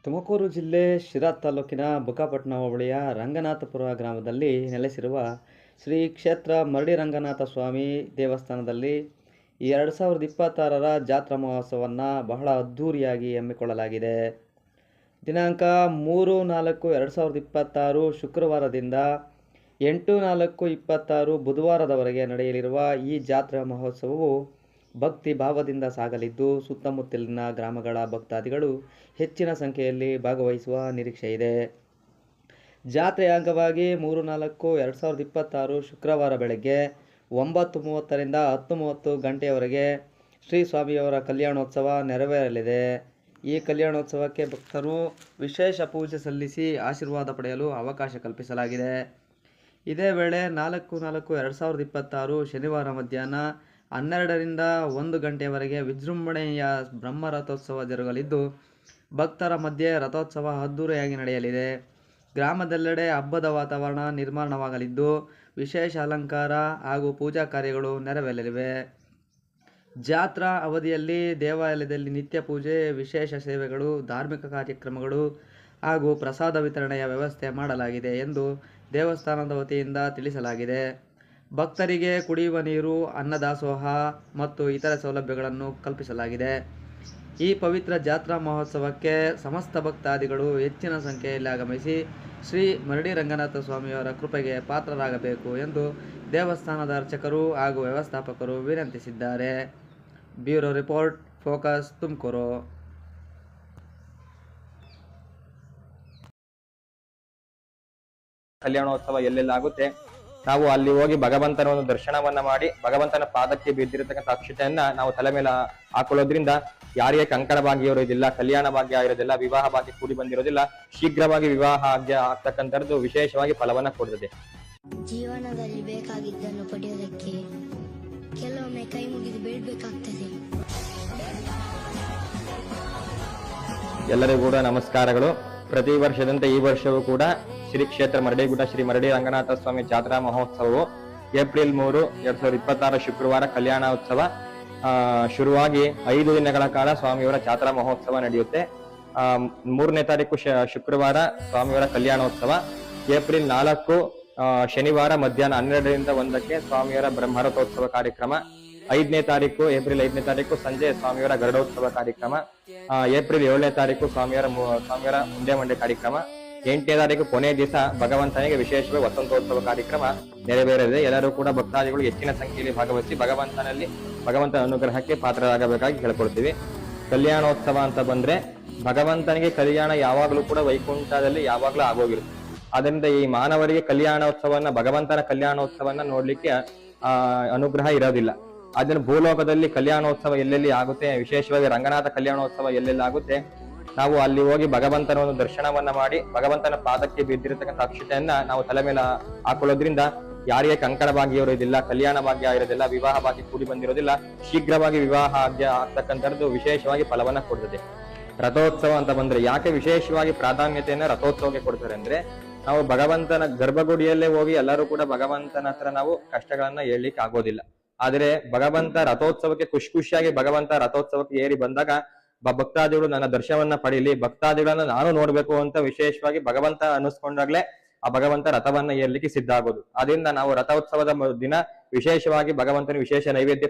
ತುಮಕೂರು ಜಿಲ್ಲೆ ಶಿರಾ ತಾಲೂಕಿನ ಬುಕ್ಕಾಪಟ್ಟಣ ಹೋಬಳಿಯ ರಂಗನಾಥಪುರ ಗ್ರಾಮದಲ್ಲಿ ನೆಲೆಸಿರುವ ಶ್ರೀ ಕ್ಷೇತ್ರ ಮರಡಿ ರಂಗನಾಥ ಸ್ವಾಮಿ ದೇವಸ್ಥಾನದಲ್ಲಿ 2026ರ ಜಾತ್ರಾ ಮಹೋತ್ಸವವನ್ನು ಬಹಳ ಅದ್ಧೂರಿಯಾಗಿ ಹಮ್ಮಿಕೊಳ್ಳಲಾಗಿದೆ. ದಿನಾಂಕ 3-4-2026 ಶುಕ್ರವಾರದಿಂದ 8-4-26 ಬುಧವಾರದವರೆಗೆ ನಡೆಯಲಿರುವ ಈ ಜಾತ್ರಾ ಮಹೋತ್ಸವವು ಭಕ್ತಿ ಭಾವದಿಂದ ಸಾಗಲಿದ್ದು, ಸುತ್ತಮುತ್ತಲಿನ ಗ್ರಾಮಗಳ ಭಕ್ತಾದಿಗಳು ಹೆಚ್ಚಿನ ಸಂಖ್ಯೆಯಲ್ಲಿ ಭಾಗವಹಿಸುವ ನಿರೀಕ್ಷೆ ಇದೆ. ಜಾತ್ರೆಯ ಅಂಗವಾಗಿ 3-4-2026 ಶುಕ್ರವಾರ ಬೆಳಗ್ಗೆ 9:30ರಿಂದ 10:30 ಗಂಟೆಯವರೆಗೆ ಶ್ರೀ ಸ್ವಾಮಿಯವರ ಕಲ್ಯಾಣೋತ್ಸವ ನೆರವೇರಲಿದೆ. ಈ ಕಲ್ಯಾಣೋತ್ಸವಕ್ಕೆ ಭಕ್ತರು ವಿಶೇಷ ಪೂಜೆ ಸಲ್ಲಿಸಿ ಆಶೀರ್ವಾದ ಪಡೆಯಲು ಅವಕಾಶ ಕಲ್ಪಿಸಲಾಗಿದೆ. ಇದೇ ವೇಳೆ 4-4-2026 ಶನಿವಾರ ಮಧ್ಯಾಹ್ನ 12ರಿಂದ 1 ಗಂಟೆಯವರೆಗೆ ವಿಜೃಂಭಣೆಯ ಬ್ರಹ್ಮರಥೋತ್ಸವ ಜರುಗಲಿದ್ದು, ಭಕ್ತರ ಮಧ್ಯೆ ರಥೋತ್ಸವ ಅದ್ಧೂರಿಯಾಗಿ ನಡೆಯಲಿದೆ. ಗ್ರಾಮದೆಲ್ಲೆಡೆ ಹಬ್ಬದ ವಾತಾವರಣ ನಿರ್ಮಾಣವಾಗಲಿದ್ದು, ವಿಶೇಷ ಅಲಂಕಾರ ಹಾಗೂ ಪೂಜಾ ಕಾರ್ಯಗಳು ನೆರವೇರಲಿವೆ. ಜಾತ್ರಾ ಅವಧಿಯಲ್ಲಿ ದೇವಾಲಯದಲ್ಲಿ ನಿತ್ಯ ಪೂಜೆ, ವಿಶೇಷ ಸೇವೆಗಳು, ಧಾರ್ಮಿಕ ಕಾರ್ಯಕ್ರಮಗಳು ಹಾಗೂ ಪ್ರಸಾದ ವಿತರಣೆಯ ವ್ಯವಸ್ಥೆ ಮಾಡಲಾಗಿದೆ ಎಂದು ದೇವಸ್ಥಾನದ ವತಿಯಿಂದ ತಿಳಿಸಲಾಗಿದೆ. ಭಕ್ತರಿಗೆ ಕುಡಿಯುವ ನೀರು, ಅನ್ನದಾಸೋಹ ಮತ್ತು ಇತರೆ ಸೌಲಭ್ಯಗಳನ್ನು ಕಲ್ಪಿಸಲಾಗಿದೆ. ಈ ಪವಿತ್ರ ಜಾತ್ರಾ ಮಹೋತ್ಸವಕ್ಕೆ ಸಮಸ್ತ ಭಕ್ತಾದಿಗಳು ಹೆಚ್ಚಿನ ಸಂಖ್ಯೆಯಲ್ಲಿ ಆಗಮಿಸಿ ಶ್ರೀ ಮರಡಿ ರಂಗನಾಥ ಸ್ವಾಮಿಯವರ ಕೃಪೆಗೆ ಪಾತ್ರರಾಗಬೇಕು ಎಂದು ದೇವಸ್ಥಾನದ ಅರ್ಚಕರು ಹಾಗೂ ವ್ಯವಸ್ಥಾಪಕರು ವಿನಂತಿಸಿದ್ದಾರೆ. Bureau report, Focus, Tumakuru. ಕಲ್ಯಾಣೋತ್ಸವ ಎಲ್ಲೆಲ್ಲಾಗುತ್ತೆ, ನಾವು ಅಲ್ಲಿ ಹೋಗಿ ಭಗವಂತನ ಒಂದು ದರ್ಶನವನ್ನ ಮಾಡಿ ಭಗವಂತನ ಪಾದಕ್ಕೆ ಬಿದ್ದಿರತಕ್ಕಂಥ ಅಕ್ಷತೆಯನ್ನ ನಾವು ತಲೆ ಮೇಲೆ ಹಾಕೊಳ್ಳೋದ್ರಿಂದ ಯಾರಿಗೆ ಕಂಕಣ ಭಾಗ್ಯ ಇರೋದಿಲ್ಲ, ಕಲ್ಯಾಣ ಭಾಗ್ಯ ಇರೋದಿಲ್ಲ, ವಿವಾಹ ಭಾಗ್ಯ ಕೂಡಿ ಬಂದಿರೋದಿಲ್ಲ, ಶೀಘ್ರವಾಗಿ ವಿವಾಹ ಆಗ್ತಕ್ಕಂಥದ್ದು ವಿಶೇಷವಾಗಿ ಫಲವನ್ನ ಕೊಡ್ತದೆ. ಜೀವನದಲ್ಲಿ ಬೇಕಾಗಿದ್ದನ್ನು ಪಡೆಯೋದಕ್ಕೆ ಕೆಲವೊಮ್ಮೆ ಕೈ ಮುಗಿದು ಬೇಡಬೇಕಾಗ್ತದೆ. ಎಲ್ಲರಿಗೂ ಕೂಡ ನಮಸ್ಕಾರಗಳು. ಪ್ರತಿ ವರ್ಷದಂತೆ ಈ ವರ್ಷವೂ ಕೂಡ ಶ್ರೀ ಕ್ಷೇತ್ರ ಮರಡಿಗುಡ್ಡ ಶ್ರೀ ಮರಡಿ ರಂಗನಾಥ ಸ್ವಾಮಿ ಜಾತ್ರಾ ಮಹೋತ್ಸವವು ಏಪ್ರಿಲ್ 3, 2026 ಶುಕ್ರವಾರ ಕಲ್ಯಾಣೋತ್ಸವ ಶುರುವಾಗಿ 5 ದಿನಗಳ ಕಾಲ ಸ್ವಾಮಿಯವರ ಜಾತ್ರಾ ಮಹೋತ್ಸವ ನಡೆಯುತ್ತೆ. 3ನೇ ತಾರೀಕು ಶುಕ್ರವಾರ ಸ್ವಾಮಿಯವರ ಕಲ್ಯಾಣೋತ್ಸವ, ಏಪ್ರಿಲ್ 4 ಶನಿವಾರ ಮಧ್ಯಾಹ್ನ 12ರಿಂದ 1ಕ್ಕೆ ಸ್ವಾಮಿಯವರ ಬ್ರಹ್ಮರಥೋತ್ಸವ ಕಾರ್ಯಕ್ರಮ, ಏಪ್ರಿಲ್ 5ನೇ ತಾರೀಕು ಸಂಜೆ ಸ್ವಾಮಿಯವರ ಗರುಡೋತ್ಸವ ಕಾರ್ಯಕ್ರಮ, ಏಪ್ರಿಲ್ 7ನೇ ತಾರೀಕು ಸ್ವಾಮಿಯವರ ಮುಂದೆ ಮಂಡೆ ಕಾರ್ಯಕ್ರಮ, 8ನೇ ತಾರೀಕು ಕೊನೆಯ ದಿವಸ ಭಗವಂತನಿಗೆ ವಿಶೇಷವಾಗಿ ವಸಂತೋತ್ಸವ ಕಾರ್ಯಕ್ರಮ ನೆರವೇರಿದೆ. ಎಲ್ಲರೂ ಕೂಡ ಭಕ್ತಾದಿಗಳು ಹೆಚ್ಚಿನ ಸಂಖ್ಯೆಯಲ್ಲಿ ಭಾಗವಹಿಸಿ ಭಗವಂತನ ಅನುಗ್ರಹಕ್ಕೆ ಪಾತ್ರರಾಗಬೇಕಾಗಿ ಕೇಳ್ಕೊಳ್ತೀವಿ. ಕಲ್ಯಾಣೋತ್ಸವ ಅಂತ ಬಂದ್ರೆ ಭಗವಂತನಿಗೆ ಕಲ್ಯಾಣ ಯಾವಾಗಲೂ ಕೂಡ ವೈಕುಂಠದಲ್ಲಿ ಯಾವಾಗ್ಲೂ ಆಗೋಗಿರುತ್ತೆ. ಅದರಿಂದ ಈ ಮಾನವರಿಗೆ ಕಲ್ಯಾಣೋತ್ಸವನ್ನ, ಭಗವಂತನ ಕಲ್ಯಾಣೋತ್ಸವನ್ನ ನೋಡ್ಲಿಕ್ಕೆ ಅನುಗ್ರಹ ಇರೋದಿಲ್ಲ. ಅದನ್ನ ಭೂಲೋಕದಲ್ಲಿ ಕಲ್ಯಾಣೋತ್ಸವ ಎಲ್ಲೆಲ್ಲಿ ಆಗುತ್ತೆ, ವಿಶೇಷವಾಗಿ ರಂಗನಾಥ ಕಲ್ಯಾಣೋತ್ಸವ ಎಲ್ಲೆಲ್ಲಿ ಆಗುತ್ತೆ, ನಾವು ಅಲ್ಲಿ ಹೋಗಿ ಭಗವಂತನ ಒಂದು ದರ್ಶನವನ್ನ ಮಾಡಿ ಭಗವಂತನ ಪಾದಕ್ಕೆ ಬಿದ್ದಿರತಕ್ಕಂಥ ಅಕ್ಷತೆಯನ್ನ ನಾವು ತಲೆ ಮೇಲೆ ಹಾಕೊಳ್ಳೋದ್ರಿಂದ ಯಾರಿಗೆ ಕಂಕಣ ಭಾಗ್ಯ ಇರೋದಿಲ್ಲ, ಕಲ್ಯಾಣ ಭಾಗ್ಯ ಇರೋದಿಲ್ಲ, ವಿವಾಹ ಭಾಗ್ಯ ಕೂಡಿ ಬಂದಿರೋದಿಲ್ಲ, ಶೀಘ್ರವಾಗಿ ವಿವಾಹ ಆಗ್ತಕ್ಕಂಥದ್ದು ವಿಶೇಷವಾಗಿ ಫಲವನ್ನ ಕೊಡ್ತದೆ. ರಥೋತ್ಸವ ಅಂತ ಬಂದ್ರೆ ಯಾಕೆ ವಿಶೇಷವಾಗಿ ಪ್ರಾಧಾನ್ಯತೆಯನ್ನ ರಥೋತ್ಸವಕ್ಕೆ ಕೊಡ್ತಾರೆ ಅಂದ್ರೆ, ನಾವು ಭಗವಂತನ ಗರ್ಭಗುಡಿಯಲ್ಲೇ ಹೋಗಿ ಎಲ್ಲರೂ ಕೂಡ ಭಗವಂತನ ಹತ್ರ ನಾವು ಕಷ್ಟಗಳನ್ನ ಹೇಳಲಿಕ್ಕೆ ಆಗೋದಿಲ್ಲ. ಆದ್ರೆ ಭಗವಂತ ರಥೋತ್ಸವಕ್ಕೆ ಖುಷಿಯಾಗಿ ಭಗವಂತ ರಥೋತ್ಸವಕ್ಕೆ ಏರಿ ಬಂದಾಗ ಭಕ್ತಾದಿಗಳು ನನ್ನ ದರ್ಶನವನ್ನ ಪಡೀಲಿ, ಭಕ್ತಾದಿಗಳನ್ನ ನಾನು ನೋಡ್ಬೇಕು ಅಂತ ವಿಶೇಷವಾಗಿ ಭಗವಂತ ಅನ್ನಿಸ್ಕೊಂಡಾಗ್ಲೇ ಆ ಭಗವಂತ ರಥವನ್ನ ಏರ್ಲಿಕ್ಕೆ ಸಿದ್ಧ ಆಗೋದು. ಅದರಿಂದ ನಾವು ರಥೋತ್ಸವದ ದಿನ ವಿಶೇಷವಾಗಿ ಭಗವಂತನ ವಿಶೇಷ ನೈವೇದ್ಯ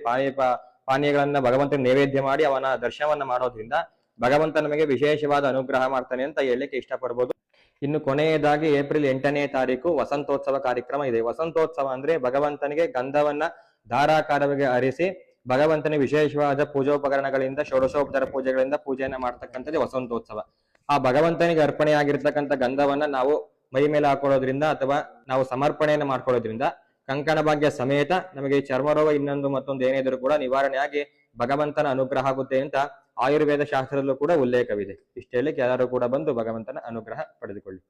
ಪಾನೀಯಗಳನ್ನ ಭಗವಂತನ ನೈವೇದ್ಯ ಮಾಡಿ ಅವನ ದರ್ಶನವನ್ನ ಮಾಡೋದ್ರಿಂದ ಭಗವಂತ ನಮಗೆ ವಿಶೇಷವಾದ ಅನುಗ್ರಹ ಮಾಡ್ತಾನೆ ಅಂತ ಹೇಳಲಿಕ್ಕೆ ಇಷ್ಟಪಡ್ಬೋದು. ಇನ್ನು ಕೊನೆಯದಾಗಿ ಏಪ್ರಿಲ್ 8ನೇ ತಾರೀಕು ವಸಂತೋತ್ಸವ ಕಾರ್ಯಕ್ರಮ ಇದೆ. ವಸಂತೋತ್ಸವ ಅಂದ್ರೆ ಭಗವಂತನಿಗೆ ಗಂಧವನ್ನ ಧಾರಾಕಾರವಾಗಿ ಹರಿಸಿ ಭಗವಂತನಿಗೆ ವಿಶೇಷವಾದ ಪೂಜೋಪಕರಣಗಳಿಂದ, ಷೋಡಶೋಪಚಾರ ಪೂಜೆಗಳಿಂದ ಪೂಜೆಯನ್ನ ಮಾಡ್ತಕ್ಕಂಥದ್ದು ವಸಂತೋತ್ಸವ. ಆ ಭಗವಂತನಿಗೆ ಅರ್ಪಣೆಯಾಗಿರ್ತಕ್ಕಂಥ ಗಂಧವನ್ನ ನಾವು ಮೈ ಮೇಲೆ ಹಾಕೊಳ್ಳೋದ್ರಿಂದ ಅಥವಾ ನಾವು ಸಮರ್ಪಣೆಯನ್ನ ಮಾಡ್ಕೊಳ್ಳೋದ್ರಿಂದ ಕಂಕಣ ಭಾಗ್ಯ ಸಮೇತ ನಮಗೆ ಚರ್ಮರೋಗ ಮತ್ತೊಂದು ಏನಿದ್ರು ಕೂಡ ನಿವಾರಣೆಯಾಗಿ ಭಗವಂತನ ಅನುಗ್ರಹ ಆಗುತ್ತೆ ಅಂತ ಆಯುರ್ವೇದ ಶಾಸ್ತ್ರದಲ್ಲೂ ಕೂಡ ಉಲ್ಲೇಖವಿದೆ. ಇಷ್ಟೆಲ್ಲ ಎಲ್ಲರೂ ಕೂಡ ಬಂದು ಭಗವಂತನ ಅನುಗ್ರಹ ಪಡೆದುಕೊಳ್ಳಿ.